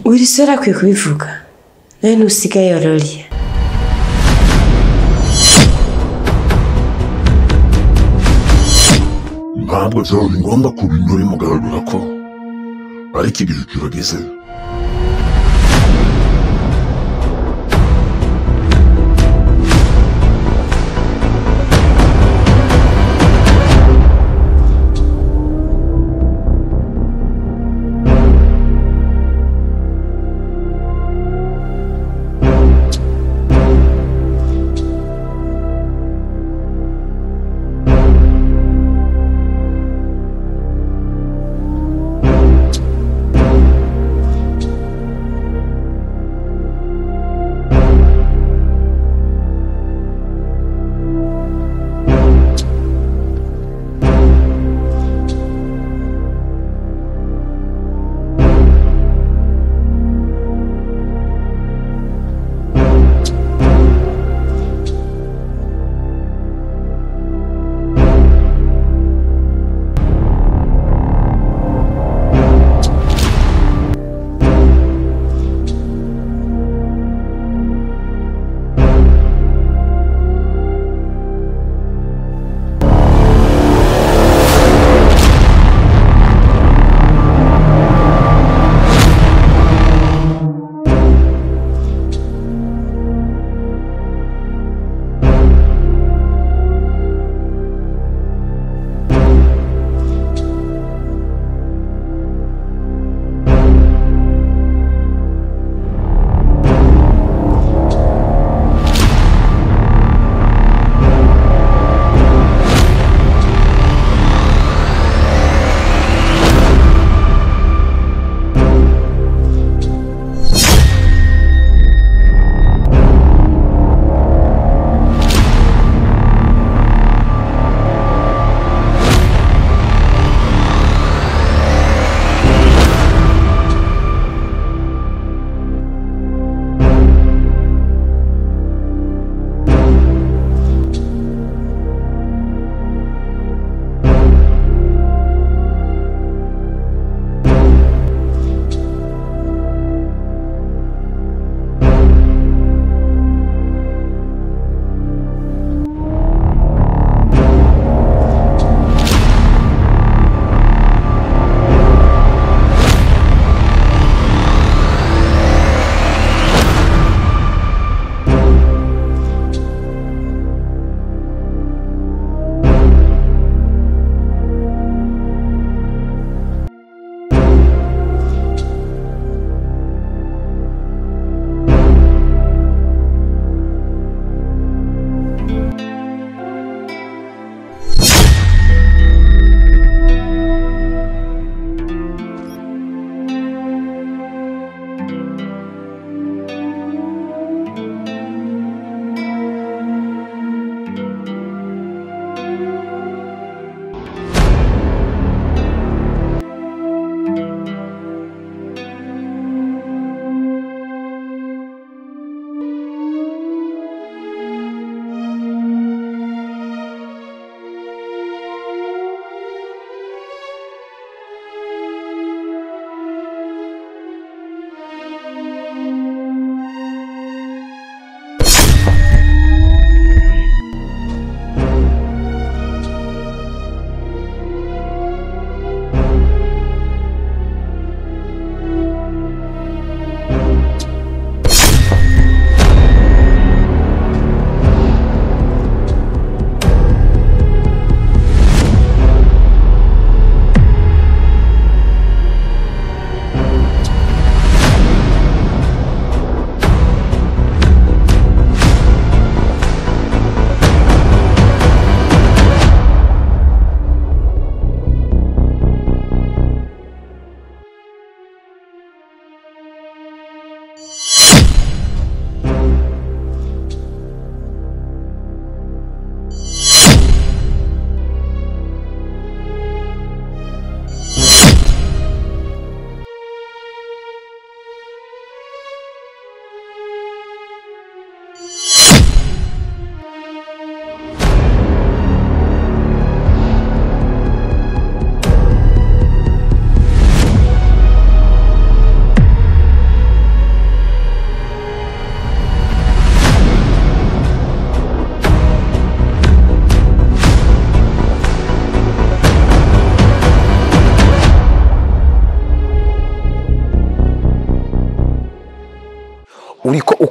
Wirisera kwiye kubivuga. Nawe ntusigaye yororiye. Ntabwo byaba ngombwa ko ibintu bimugaragara ko ariko igihe kirageze.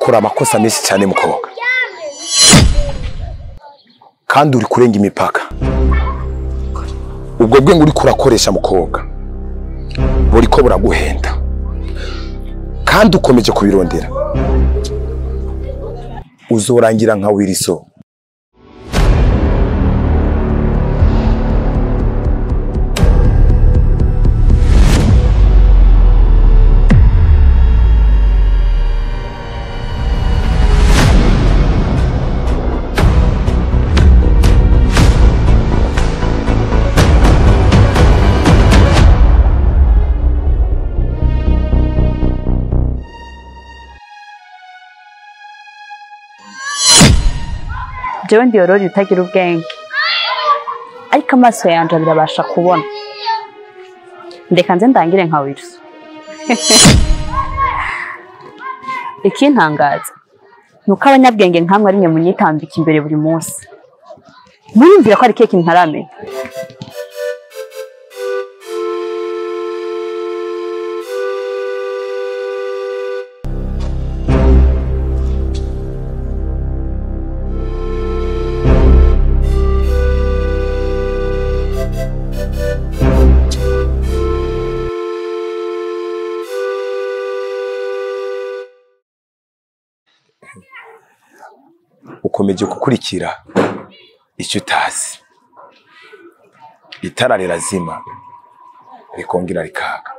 ukora amakosa menshi cyane mukobwa kandi uri kurenga imipaka ubwo bwenge uri kurakoresha mukobwa buri ko buraguhenda kandi ukomeje kubirondera uzorangira nka WIZZO. Jewe ndi orori utagira ubwenge ariko amaso yanje birabasha kubona ndeka nze ndangire nka WIZZO. Ikintangaza nuko abanyabwenge nkamwe ari mwe munyitambika imbere buri munsi murumvira ko ari keke ntaramenya. Ukomeje gukurikira icyo utazi. Itara rirazima rikongera rikaka.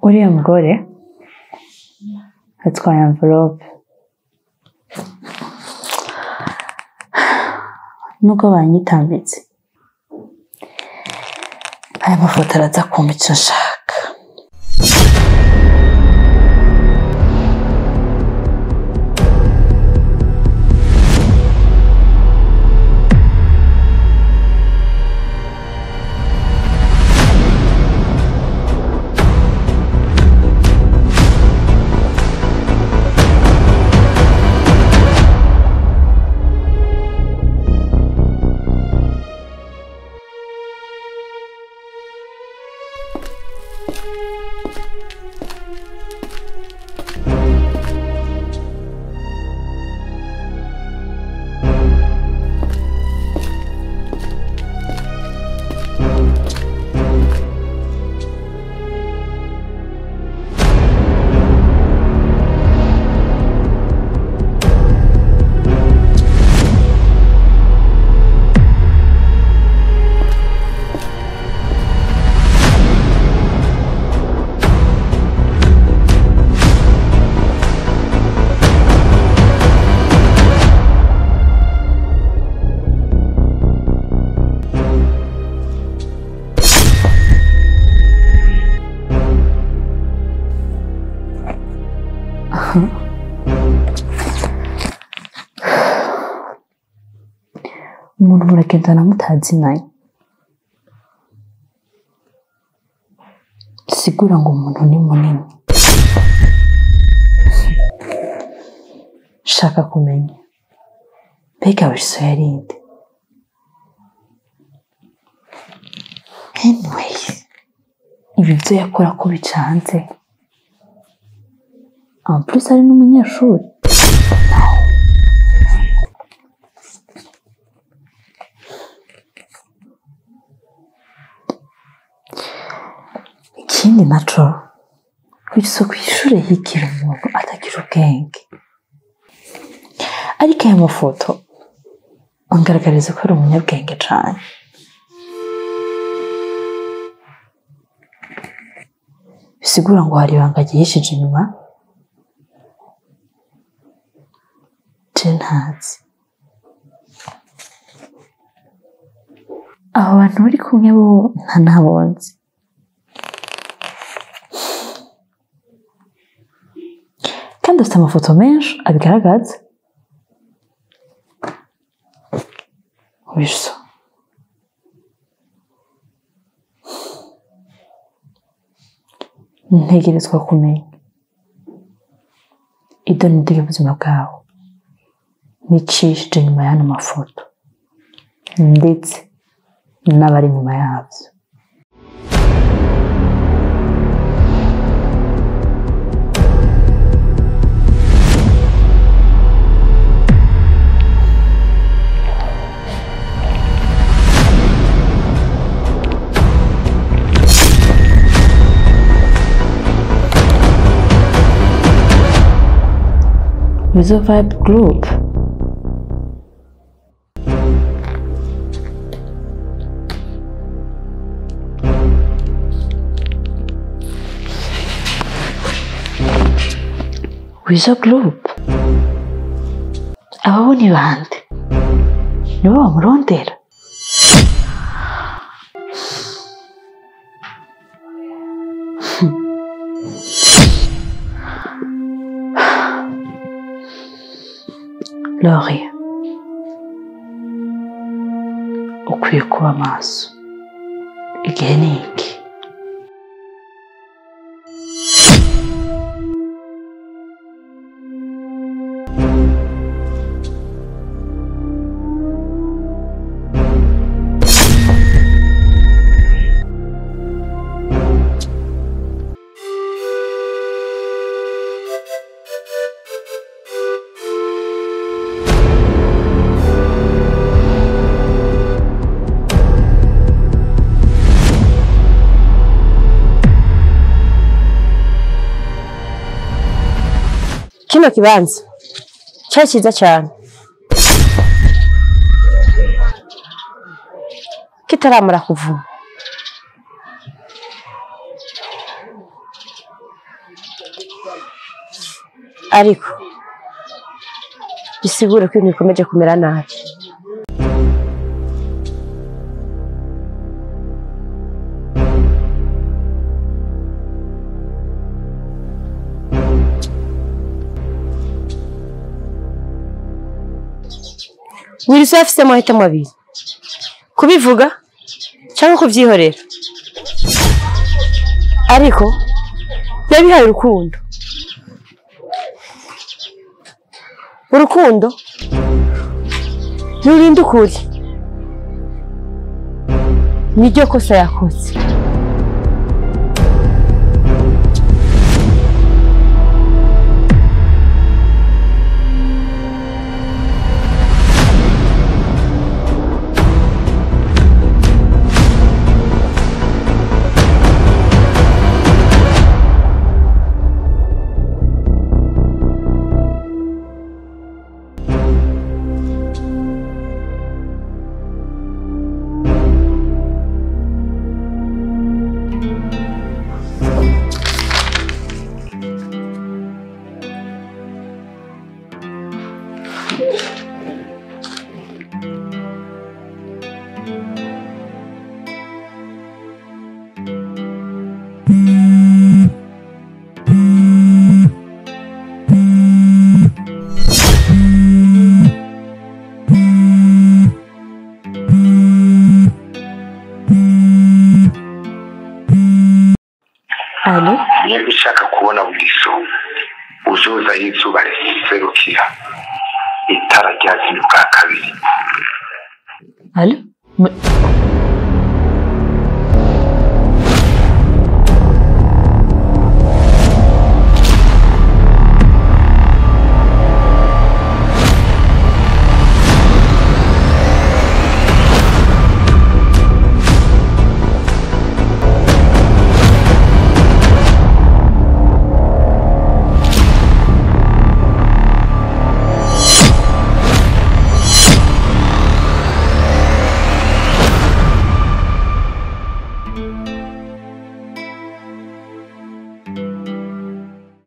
Uriya mugore atwaye envelope nuko banyitambitse aya mafoto araza kumpa icyo nshaka. Umuntu muragendana mutazinanye sigura ngo umuntu ni munini. Shaka kumenya mbega WIZZO yarinde. Anyways ibi byo yakora ko bicanze en plus ari n'umunyeshuri. Ikindi naco WIZZO kw'ishure higira umuntu atagira ubwenge ariko aya mafoto angaragariza ko ari umunyabwenge cane. Bisigura ngo hari ibanga ryihishije inyuma je ntazi. abo bantu bari kumwe bo ntanabonze kandi afite amafoto menshi abigaragaza WIZZO ntegerezwa kumenya idonido y'ubuzima bwawe n'icishije nyuma y'ano mafoto ndetse n'abari nyuma yabyo. WIZZO Vibe Group. WIZZO Group. Abo ni bande? Nibo bamurondera? Lori, ukwiye kuba maso igihe ni iki. Kino kibanza cyari cyiza cyane kitaramara kuvuma, ariko bisigura ko ibintu bikomeje kumera nabi. WIZZO afite amahitamo abiri: kubivuga cyangwa kubyihorera, ariko yabihaye Urukundo. Urukundo nturinda ukuri, niryo kosa yakoze. Niba ushaka kubona WIZZO uzoza y'izuba riserukira itara ryazimye bwa kabiri.